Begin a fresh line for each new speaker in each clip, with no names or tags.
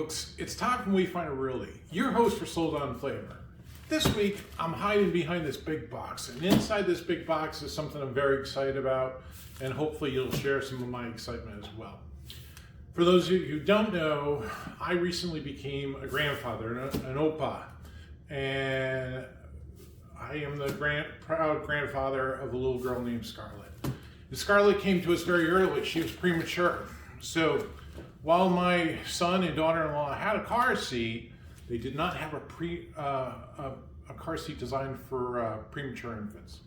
folks, it's time for We Find It Really, your host for Sold On Flavor. This week, I'm hiding behind this big box, and inside this big box is something I'm very excited about, and hopefully you'll share some of my excitement as well. For those of you who don't know, I recently became a grandfather, an opa, and I am the proud grandfather of a little girl named Scarlett. And Scarlett came to us very early. She was premature. So while my son and daughter-in-law had a car seat, they did not have a car seat designed for premature infants.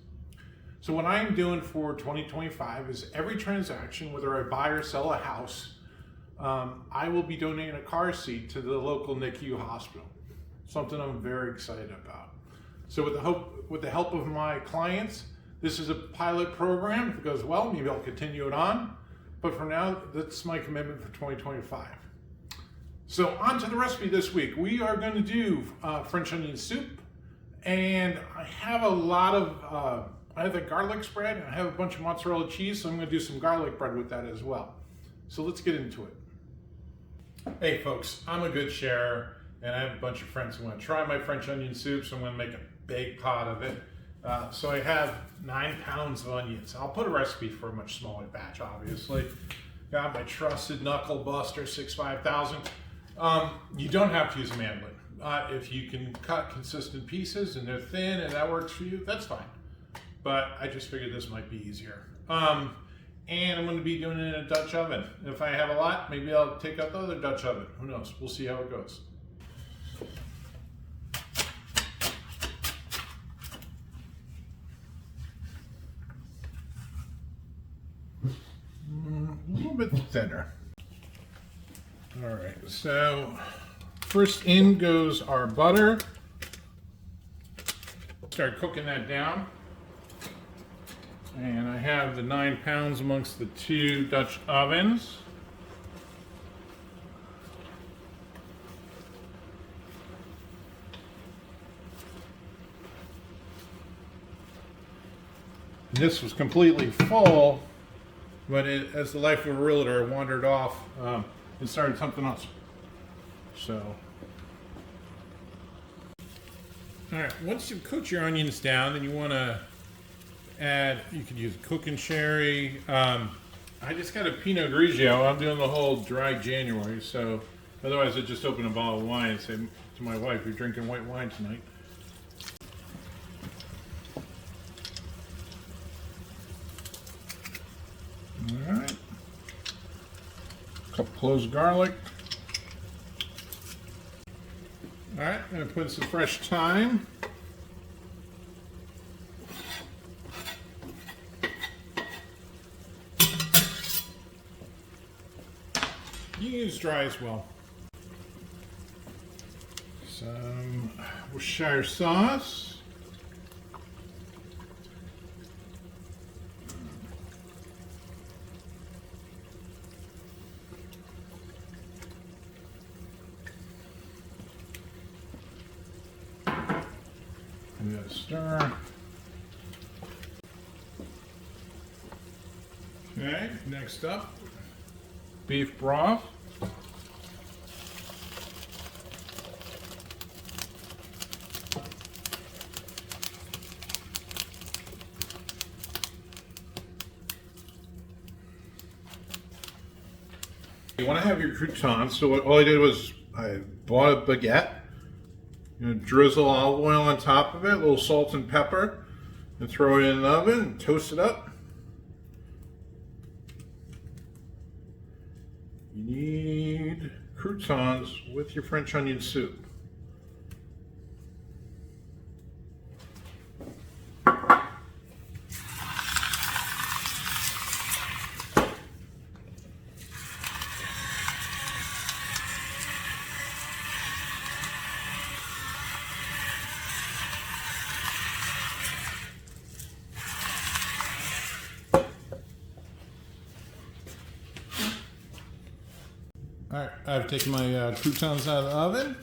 So what I'm doing for 2025 is every transaction, whether I buy or sell a house, I will be donating a car seat to the local NICU hospital. Something I'm very excited about. So with the help of my clients, this is a pilot program. If it goes well, maybe I'll continue it on. But for now, that's my commitment for 2025. So on to the recipe this week. We are going to do French onion soup. And I have a lot of, I have the garlic spread and I have a bunch of mozzarella cheese. So I'm going to do some garlic bread with that as well. So let's get into it. Hey folks, I'm a good sharer and I have a bunch of friends who want to try my French onion soup. So I'm going to make a big pot of it. So I have 9 pounds of onions. I'll put a recipe for a much smaller batch, obviously. Got my trusted knuckle buster 65000. You don't have to use a mandolin. If you can cut consistent pieces and they're thin and that works for you, that's fine. But I just figured this might be easier. And I'm going to be doing it in a Dutch oven. If I have a lot, maybe I'll take out the other Dutch oven. Who knows? We'll see how it goes. A little bit thinner. All right, so first in goes our butter. Start cooking that down. And I have the 9 pounds amongst the 2 Dutch ovens. This was completely full. But as the life of a realtor, I wandered off and started something else. So, all right, once you've cooked your onions down, then you want to add, you could use cooking sherry. I just got a Pinot Grigio. I'm doing the whole dry January, so otherwise I'd just open a bottle of wine and say to my wife, "You're drinking white wine tonight." All right, a couple cloves of garlic. All right, I'm going to put some fresh thyme. You can use dry as well. Some Worcestershire sauce. Give it a stir. Okay, next up, beef broth. You want to have your croutons, so all I did was I bought a baguette. Drizzle olive oil on top of it, a little salt and pepper, and throw it in the oven and toast it up. You need croutons with your French onion soup. All right, I've taken my croutons out of the oven.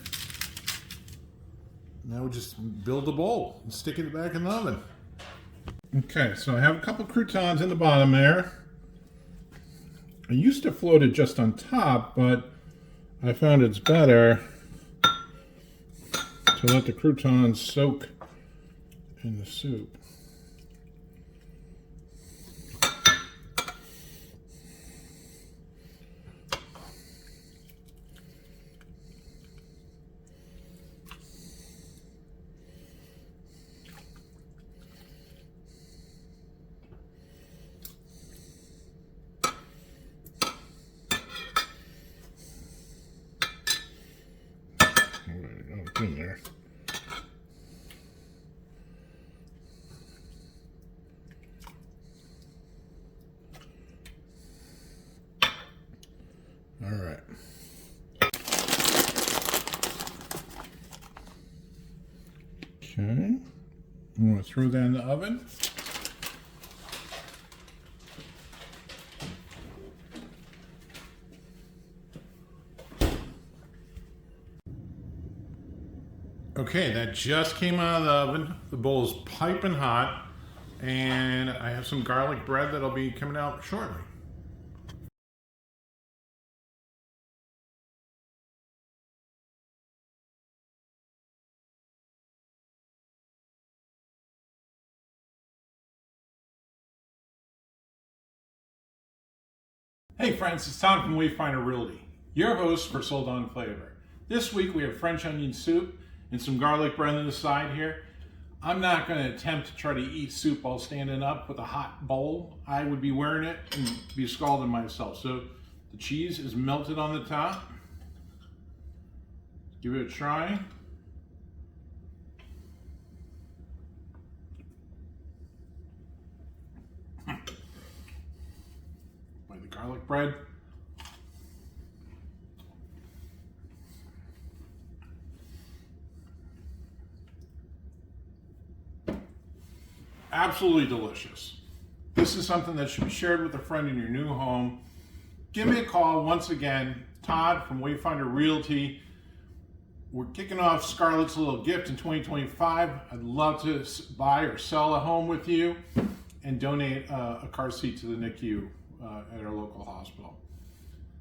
Now we just build a bowl and stick it back in the oven. Okay, so I have a couple croutons in the bottom there. I used to float it just on top, but I found it's better to let the croutons soak in the soup. In there. All right. Okay. I'm going to throw that in the oven. Okay, that just came out of the oven. The bowl is piping hot, and I have some garlic bread that'll be coming out shortly. Hey friends, it's Tom from Wayfinder Realty, your host for Sold On Flavor. This week we have French onion soup and some garlic bread on the side here. I'm not going to attempt to try to eat soup while standing up with a hot bowl. I would be wearing it and be scalding myself. So the cheese is melted on the top. Give it a try. Bite the garlic bread. Absolutely delicious. This is something that should be shared with a friend in your new home. Give me a call once again, Todd from Wayfinder Realty. We're kicking off Scarlett's little gift in 2025. I'd love to buy or sell a home with you and donate a car seat to the NICU at our local hospital.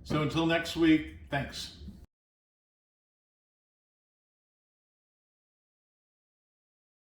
So until next week, thanks.